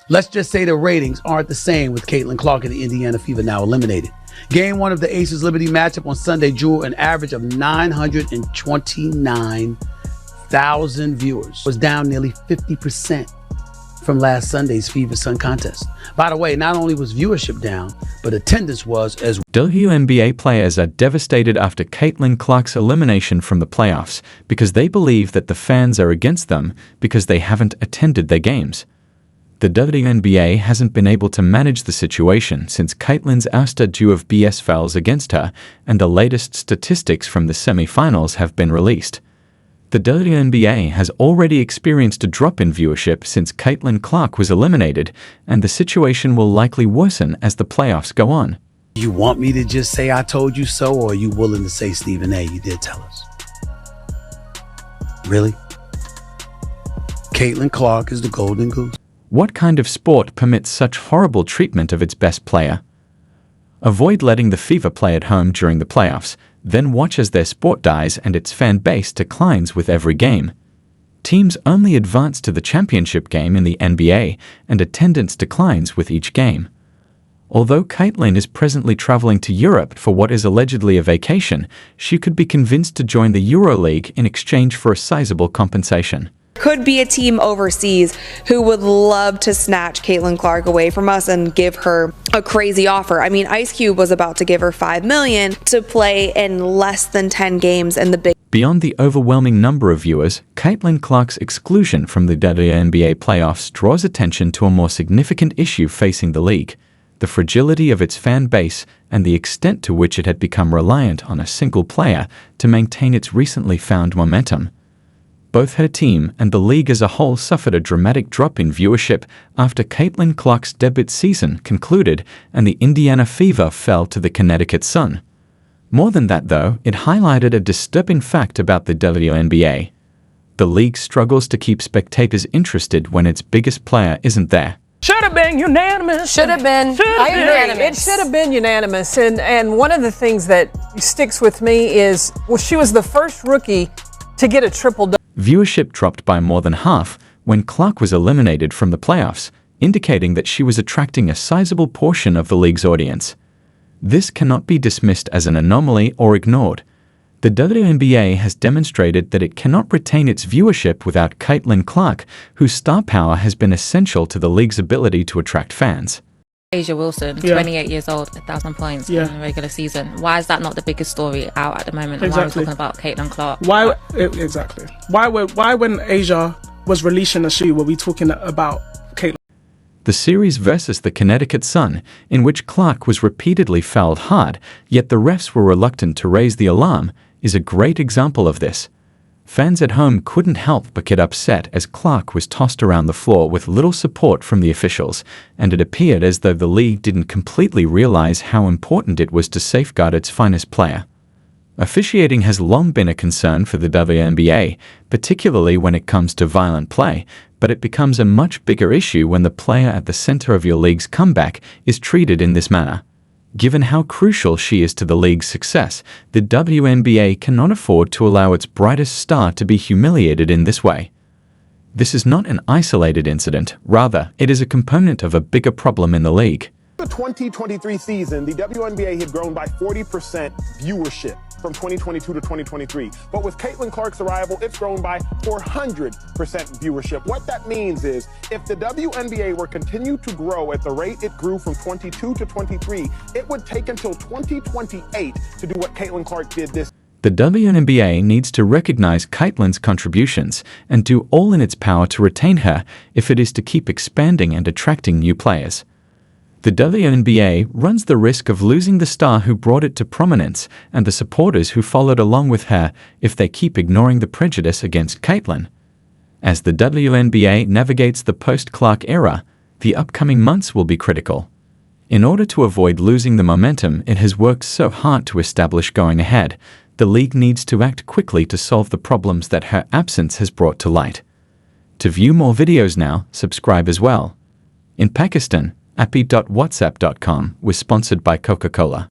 Let's just say the ratings aren't the same with Caitlin Clark and the Indiana Fever now eliminated. Game 1 of the Aces Liberty matchup on Sunday drew an average of 929,000 viewers. Was down nearly 50% from last Sunday's Fever Sun contest. By the way, not only was viewership down, but attendance was as well. WNBA players are devastated after Caitlin Clark's elimination from the playoffs because they believe that the fans are against them because they haven't attended their games. The WNBA hasn't been able to manage the situation since Caitlin's ouster due of BS fouls against her, and the latest statistics from the semi-finals have been released. The WNBA has already experienced a drop in viewership since Caitlin Clark was eliminated, and the situation will likely worsen as the playoffs go on. You want me to just say I told you so, or are you willing to say, Stephen A., you did tell us? Really? Caitlin Clark is the golden goose. What kind of sport permits such horrible treatment of its best player? Avoid letting the Fever play at home during the playoffs, then watch as their sport dies and its fan base declines with every game. Teams only advance to the championship game in the NBA, and attendance declines with each game. Although Caitlin is presently traveling to Europe for what is allegedly a vacation, she could be convinced to join the EuroLeague in exchange for a sizable compensation. Could be a team overseas who would love to snatch Caitlin Clark away from us and give her a crazy offer. I mean, Ice Cube was about to give her $5 million to play in less than 10 games in the big. Beyond the overwhelming number of viewers, Caitlin Clark's exclusion from the WNBA playoffs draws attention to a more significant issue facing the league: the fragility of its fan base and the extent to which it had become reliant on a single player to maintain its recently found momentum. Both her team and the league as a whole suffered a dramatic drop in viewership after Caitlin Clark's debut season concluded and the Indiana Fever fell to the Connecticut Sun. More than that, though, it highlighted a disturbing fact about the WNBA. The league struggles to keep spectators interested when its biggest player isn't there. Should have been unanimous. Should have been. I agree. It should have been unanimous. And one of the things that sticks with me is, well, she was the first rookie to get a triple-double. Viewership dropped by more than half when Clark was eliminated from the playoffs, indicating that she was attracting a sizable portion of the league's audience. This cannot be dismissed as an anomaly or ignored. The WNBA has demonstrated that it cannot retain its viewership without Caitlin Clark, whose star power has been essential to the league's ability to attract fans. Asia Wilson, 28 years old, 1,000 points in the regular season. Why is that not the biggest story out at the moment? And why are we talking about Caitlin Clark? Why exactly? Why when Asia was releasing a shoe were we talking about Caitlin? The series versus the Connecticut Sun, in which Clark was repeatedly fouled hard, yet the refs were reluctant to raise the alarm, is a great example of this. Fans at home couldn't help but get upset as Clark was tossed around the floor with little support from the officials, and it appeared as though the league didn't completely realize how important it was to safeguard its finest player. Officiating has long been a concern for the WNBA, particularly when it comes to violent play, but it becomes a much bigger issue when the player at the center of your league's comeback is treated in this manner. Given how crucial she is to the league's success, the WNBA cannot afford to allow its brightest star to be humiliated in this way. This is not an isolated incident, rather, it is a component of a bigger problem in the league. The 2023 season, the WNBA had grown by 40% viewership from 2022 to 2023. But with Caitlin Clark's arrival, it's grown by 400% viewership. What that means is if the WNBA were continue to grow at the rate it grew from 22 to 23, it would take until 2028 to do what Caitlin Clark did this. The WNBA needs to recognize Caitlin's contributions and do all in its power to retain her if it is to keep expanding and attracting new players. The WNBA runs the risk of losing the star who brought it to prominence and the supporters who followed along with her if they keep ignoring the prejudice against Caitlin. As the WNBA navigates the post-Clark era, the upcoming months will be critical. In order to avoid losing the momentum it has worked so hard to establish going ahead, the league needs to act quickly to solve the problems that her absence has brought to light. To view more videos now, subscribe as well. In Pakistan, appy.whatsapp.com was sponsored by Coca-Cola.